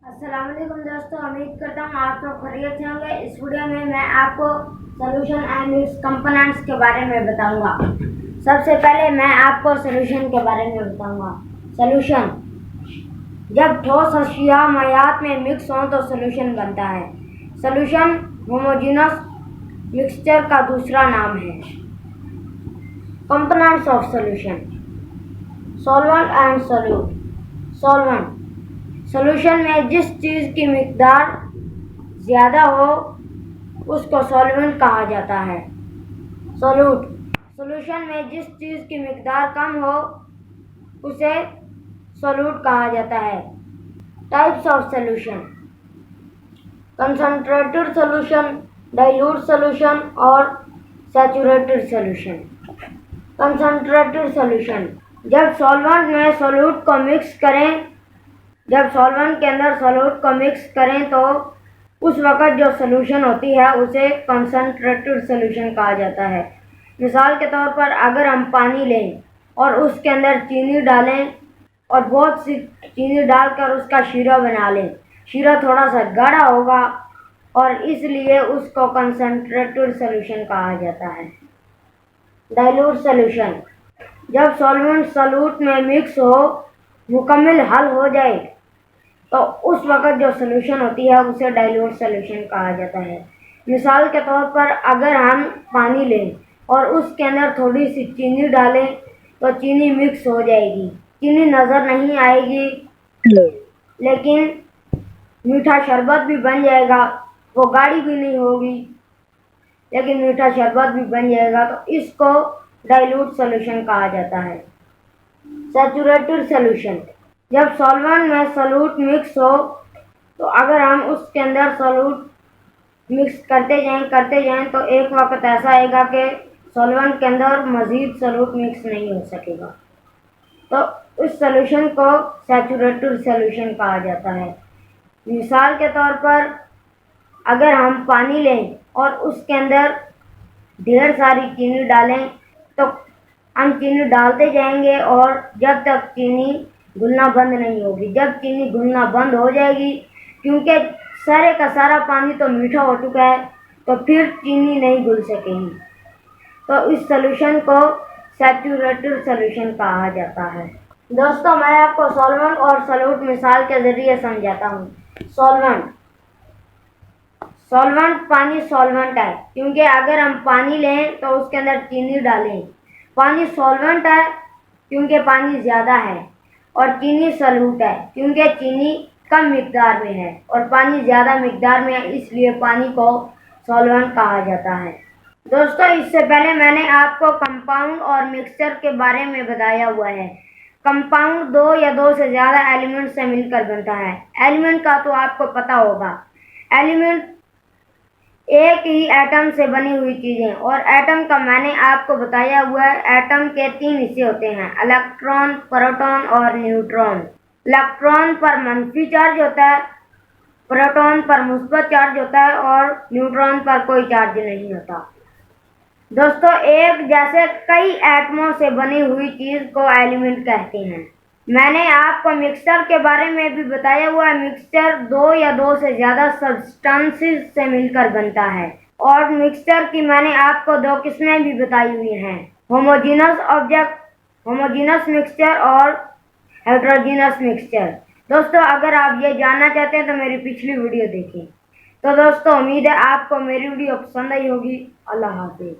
अस्सलाम वालेकुम दोस्तों, उम्मीद करता हूँ आप लोग खैरियत से होंगे। इस वीडियो में मैं आपको सॉल्यूशन एंड इट्स कंपोनेंट्स के बारे में बताऊंगा। सबसे पहले मैं आपको सॉल्यूशन के बारे में बताऊंगा। सॉल्यूशन, जब ठोस अशिया मायात में मिक्स हों तो सॉल्यूशन बनता है। सॉल्यूशन होमोजेनस मिक्सचर का दूसरा नाम है। Components of solution: solvent and solute. Solvent, solution में जिस चीज़ की मिकदार ज़्यादा हो उसको सॉल्वेंट कहा जाता है। सॉल्यूट, सॉल्यूशन में जिस चीज़ की मिकदार कम हो उसे सॉल्यूट कहा जाता है। Types of solution: concentrated solution, dilute solution और सैचुरेटेड सॉल्यूशन। कंसंट्रेटेड सॉल्यूशन, जब सॉल्वेंट में सॉल्यूट को मिक्स करें जब सॉल्वेंट के अंदर सॉल्यूट को मिक्स करें तो उस वक़्त जो सॉल्यूशन होती है उसे कंसंट्रेटेड सॉल्यूशन कहा जाता है। मिसाल के तौर पर अगर हम पानी लें और उसके अंदर चीनी डालें और बहुत सी चीनी डालकर उसका शीरा बना लें, शीरा थोड़ा सा गाढ़ा होगा और इसलिए उसको कंसंट्रेटेड सॉल्यूशन कहा जाता है। डाइल्यूट सॉल्यूशन, जब सॉल्वेंट सॉल्यूट में मिक्स हो, मुकम्मल हल हो जाए तो उस वक़्त जो सॉल्यूशन होती है उसे डाइल्यूट सॉल्यूशन कहा जाता है। मिसाल के तौर पर अगर हम पानी लें और उसके अंदर थोड़ी सी चीनी डालें तो चीनी मिक्स हो जाएगी, चीनी नज़र नहीं आएगी लेकिन मीठा शरबत भी बन जाएगा। वो गाढ़ी भी नहीं होगी लेकिन मीठा शरबत भी बन जाएगा, तो इसको डाइल्यूट सॉल्यूशन कहा जाता है। सैचुरेटेड सॉल्यूशन, जब सॉल्वेंट में सॉल्यूट मिक्स हो तो अगर हम उसके अंदर सॉल्यूट मिक्स करते जाएं तो एक वक्त ऐसा आएगा कि सॉल्वेंट के अंदर मज़ीद सॉल्यूट मिक्स नहीं हो सकेगा, तो उस सॉल्यूशन को सैचुरेटेड सॉल्यूशन कहा जाता है। मिसाल के तौर पर अगर हम पानी लें और उसके अंदर ढेर सारी चीनी डालें तो हम चीनी डालते जाएंगे और जब तक चीनी घुलना बंद नहीं होगी। जब चीनी घुलना बंद हो जाएगी, क्योंकि सारे का सारा पानी तो मीठा हो चुका है, तो फिर चीनी नहीं घुल सकेगी, तो इस सॉल्यूशन को सैचुरेटेड सॉल्यूशन कहा जाता है। दोस्तों, मैं आपको सॉल्वेंट और सॉल्यूट मिसाल के ज़रिए समझाता हूँ। सॉल्वेंट पानी सॉल्वेंट है क्योंकि अगर हम पानी लें तो उसके अंदर चीनी डालें। पानी सॉल्वेंट है क्योंकि पानी ज़्यादा है, और चीनी सॉल्यूट है क्योंकि चीनी कम मिकदार में है और पानी ज़्यादा मिकदार में है, इसलिए पानी को सॉल्वेंट कहा जाता है। दोस्तों, इससे पहले मैंने आपको कंपाउंड और मिक्सचर के बारे में बताया हुआ है। कंपाउंड दो या दो से ज़्यादा एलिमेंट से मिलकर बनता है। एलिमेंट का तो आपको पता होगा, एलिमेंट एक ही एटम से बनी हुई चीज़ें, और एटम का मैंने आपको बताया हुआ है। एटम के 3 हिस्से होते हैं: इलेक्ट्रॉन, प्रोटॉन और न्यूट्रॉन। इलेक्ट्रॉन पर मंफी चार्ज होता है, प्रोटॉन पर मुस्बत चार्ज होता है और न्यूट्रॉन पर कोई चार्ज नहीं होता। दोस्तों, एक जैसे कई एटमों से बनी हुई चीज़ को एलिमेंट कहते हैं। मैंने आपको मिक्सचर के बारे में भी बताया हुआ है। मिक्सचर दो या दो से ज़्यादा सब्सटेंसेस से मिलकर बनता है, और मिक्सचर की मैंने आपको 2 किस्में भी बताई हुई हैं: होमोजेनस मिक्सचर और हेटेरोजेनस मिक्सचर। दोस्तों, अगर आप ये जानना चाहते हैं तो मेरी पिछली वीडियो देखें। तो दोस्तों, उम्मीद है आपको मेरी वीडियो पसंद आई होगी। अल्लाह हाफिज़।